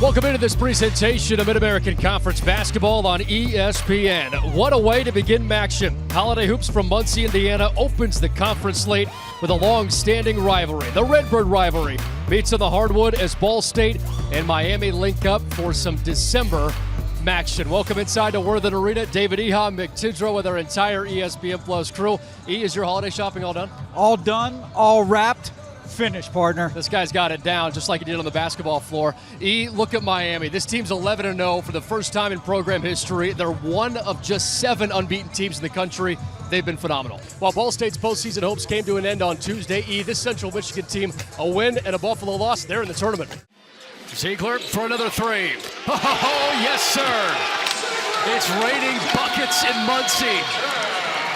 Welcome into this presentation of Mid-American Conference Basketball on ESPN. What a way to begin action. Holiday Hoops from Muncie, Indiana opens the conference slate with a long-standing rivalry. The Redbird rivalry meets on the hardwood as Ball State and Miami link up for some December action. Welcome inside to Worthen Arena. David Eha, Mick Tidrow with our entire ESPN Plus crew. E, is your holiday shopping all done? All done, all wrapped. Finished, partner. This guy's got it down just like he did on the basketball floor. E, look at Miami. This team's 11-0 for the first time in program history. They're one of just 7 unbeaten teams in the country. They've been phenomenal. While Ball State's postseason hopes came to an end on Tuesday, E, this Central Michigan team, a win and a Buffalo loss, they're in the tournament. Ziegler for another three. Oh, yes, sir. It's raining buckets in Muncie.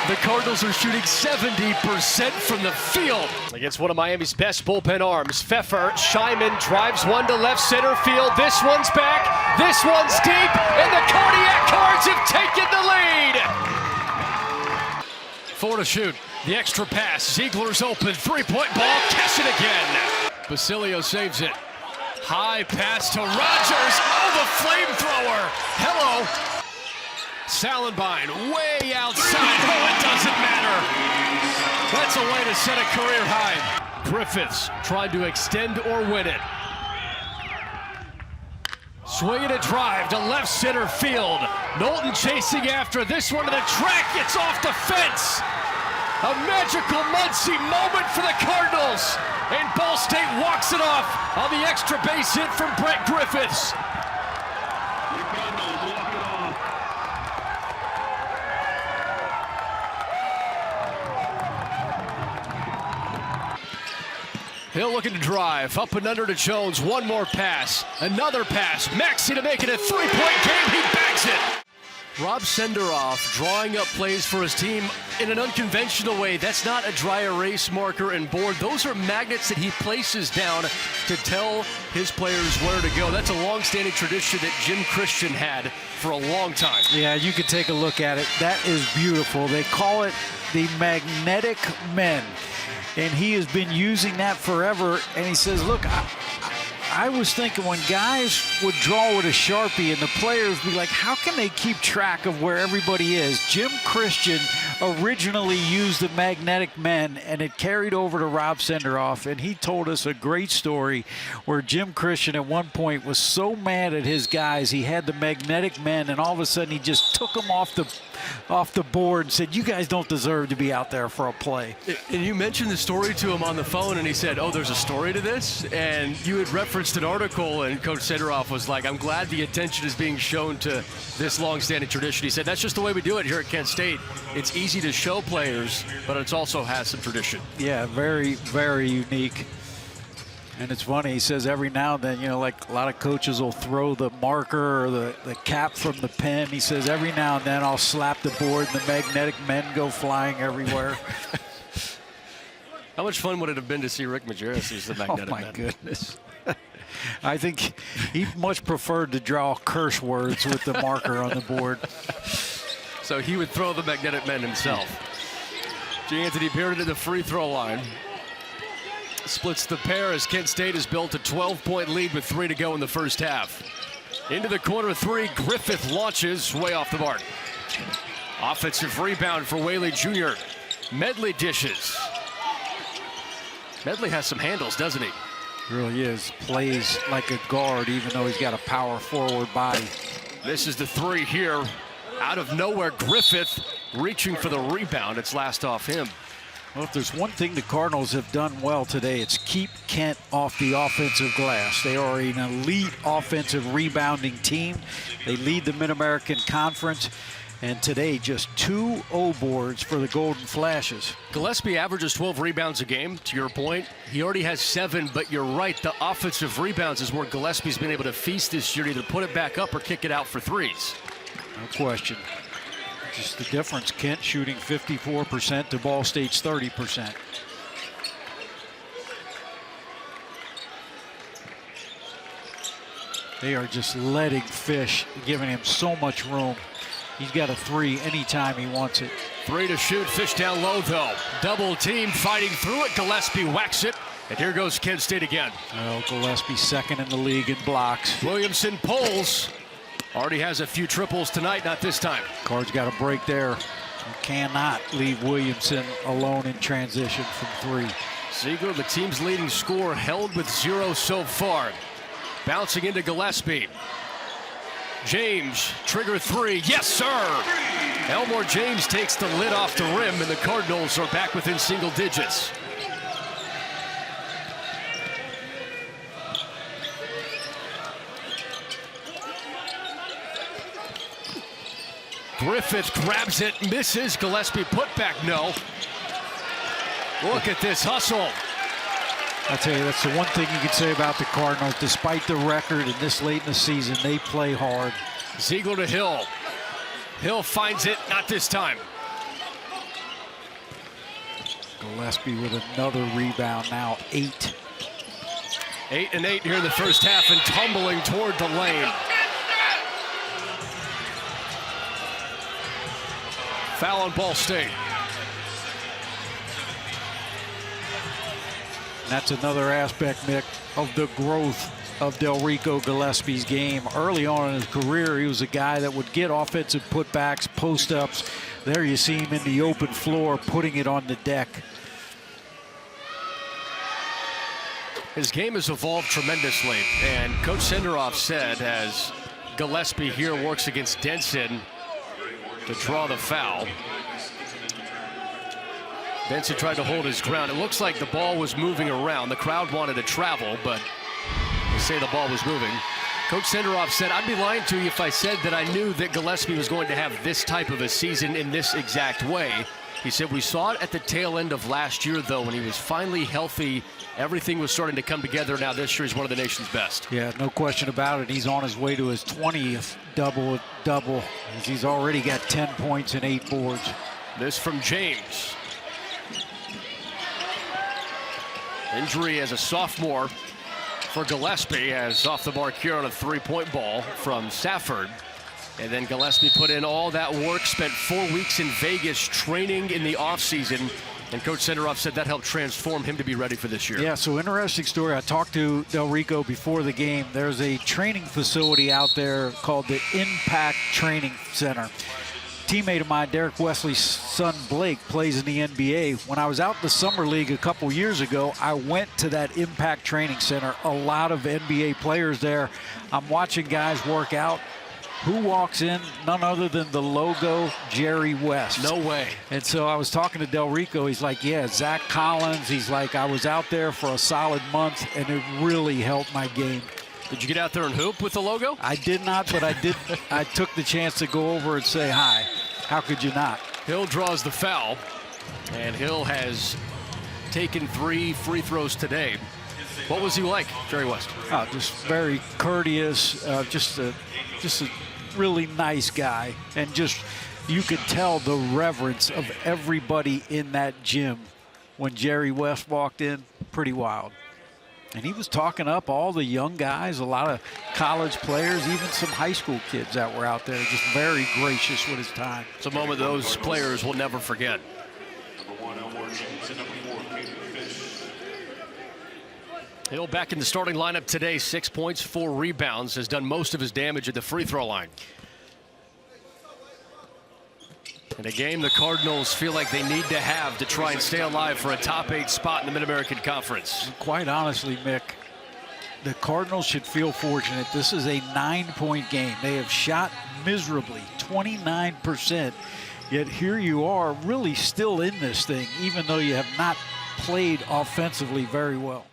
The Cardinals are shooting 70% from the field. Against one of Miami's best bullpen arms, Pfeffer, Scheiman drives one to left center field. This one's back, this one's deep, and the Cardiac Cards have taken the lead. 4 to shoot, the extra pass, Ziegler's open, three-point ball, cash it again. Basilio saves it. High pass to Rogers, oh, the flamethrower. Hello. Salenbine way outside. Oh, it doesn't matter. That's a way to set a career high. Griffiths tried to extend or win it. Swinging a drive to left center field. Knowlton chasing after this one to the track. It's off the fence. A magical Muncie moment for the Cardinals. And Ball State walks it off on the extra base hit from Brett Griffiths. Hill looking to drive, up and under to Jones, one more pass, another pass, Maxey to make it a three-point game, he bags it! Rob Senderoff drawing up plays for his team in an unconventional way. That's not a dry erase marker and board. Those are magnets that he places down to tell his players where to go. That's a long-standing tradition that Jim Christian had for a long time. Yeah, you can take a look at it. That is beautiful. They call it the magnetic men. And he has been using that forever. And he says, look, I was thinking when guys would draw with a Sharpie and the players be like, how can they keep track of where everybody is? Jim Christian originally used the magnetic men, and it carried over to Rob Senderoff. And he told us a great story where Jim Christian at one point was so mad at his guys, he had the magnetic men, and all of a sudden he just took them off the board and said, you guys don't deserve to be out there for a play. And you mentioned the story to him on the phone, and he said, oh, there's a story to this? And you had referenced an article, and Coach Senderoff was like, I'm glad the attention is being shown to this long-standing tradition. He said, that's just the way we do it here at Kent State. It's easy to show players, but it also has some tradition. Yeah, very, very unique. And it's funny, he says every now and then, you know, like a lot of coaches will throw the marker or the cap from the pen. He says every now and then I'll slap the board and the magnetic men go flying everywhere. How much fun would it have been to see Rick Majerus use the magnetic men? Oh, my goodness. I think he much preferred to draw curse words with the marker on the board. So he would throw the magnetic men himself. Anthony Beard to the free throw line. Splits the pair as Kent State has built a 12-point lead with 3 to go in the first half. Into the corner three, Griffith launches way off the mark. Offensive rebound for Whaley Jr. Medley dishes. Medley has some handles, doesn't he? Really is. Plays like a guard even though he's got a power forward body. This is the three here. Out of nowhere, Griffith reaching for the rebound. It's last off him. Well, if there's one thing the Cardinals have done well today, it's keep Kent off the offensive glass. They are an elite offensive rebounding team. They lead the Mid-American Conference. And today, just 2 O-boards for the Golden Flashes. Gillespie averages 12 rebounds a game, to your point. He already has 7, but you're right. The offensive rebounds is where Gillespie's been able to feast this year, either put it back up or kick it out for threes. No question. Just the difference, Kent shooting 54% to Ball State's 30%. They are just letting Fish, giving him so much room. He's got a 3 anytime he wants it. 3 to shoot, Fish down low though. Double team fighting through it, Gillespie whacks it. And here goes Kent State again. Well, Gillespie second in the league in blocks. Williamson pulls. Already has a few triples tonight, not this time. Card's got a break there. You cannot leave Williamson alone in transition from three. Ziegler, the team's leading scorer, held with 0 so far. Bouncing into Gillespie. James, trigger three. Yes, sir! Elmore James takes the lid off the rim, and the Cardinals are back within single digits. Griffith grabs it, misses. Gillespie put back, no. Look at this hustle. I tell you, that's the one thing you can say about the Cardinals. Despite the record and this late in the season, they play hard. Ziegler to Hill. Hill finds it, not this time. Gillespie with another rebound now, 8. 8 and 8 here in the first half and tumbling toward the lane. Foul on Ball State. That's another aspect, Mick, of the growth of Delrico Gillespie's game. Early on in his career, he was a guy that would get offensive putbacks, post-ups. There you see him in the open floor, putting it on the deck. His game has evolved tremendously, and Coach Senderoff said as Gillespie here works against Denson to draw the foul. Denson tried to hold his ground. It looks like the ball was moving around. The crowd wanted to travel, but they say the ball was moving. Coach Senderoff said, I'd be lying to you if I said that I knew that Gillespie was going to have this type of a season in this exact way. He said, we saw it at the tail end of last year, though, when he was finally healthy. Everything was starting to come together. Now this year he's one of the nation's best. Yeah, no question about it. He's on his way to his 20th double-double. He's already got 10 points and 8 boards. This from James. Injury as a sophomore for Gillespie, as off the mark here on a three-point ball from Safford. And then Gillespie put in all that work, spent 4 weeks in Vegas training in the offseason. And Coach Senderoff said that helped transform him to be ready for this year. Yeah, so interesting story. I talked to Delrico before the game. There's a training facility out there called the Impact Training Center. Teammate of mine, Derek Wesley's son Blake, plays in the NBA. When I was out in the Summer League a couple years ago, I went to that Impact Training Center. A lot of NBA players there. I'm watching guys work out. Who walks in? None other than the logo Jerry West. No way. And so I was talking to Delrico. He's like, yeah, Zach Collins. He's like, I was out there for a solid month, and it really helped my game. Did you get out there and hoop with the logo? I did not, but I did. I took the chance to go over and say hi. How could you not? Hill draws the foul, and Hill has taken 3 free throws today. What was he like, Jerry West? Oh, just very courteous, just a really nice guy, and just you could tell the reverence of everybody in that gym when Jerry West walked in. Pretty wild. And he was talking up all the young guys, a lot of college players, even some high school kids that were out there. Just very gracious with his time. It's a moment those players will never forget. Hill back in the starting lineup today, 6 points, 4 rebounds, has done most of his damage at the free throw line. In a game the Cardinals feel like they need to have to try and stay alive for a top 8 spot in the Mid-American Conference. Quite honestly, Mick, the Cardinals should feel fortunate. This is a 9-point game. They have shot miserably, 29%. Yet here you are really still in this thing, even though you have not played offensively very well.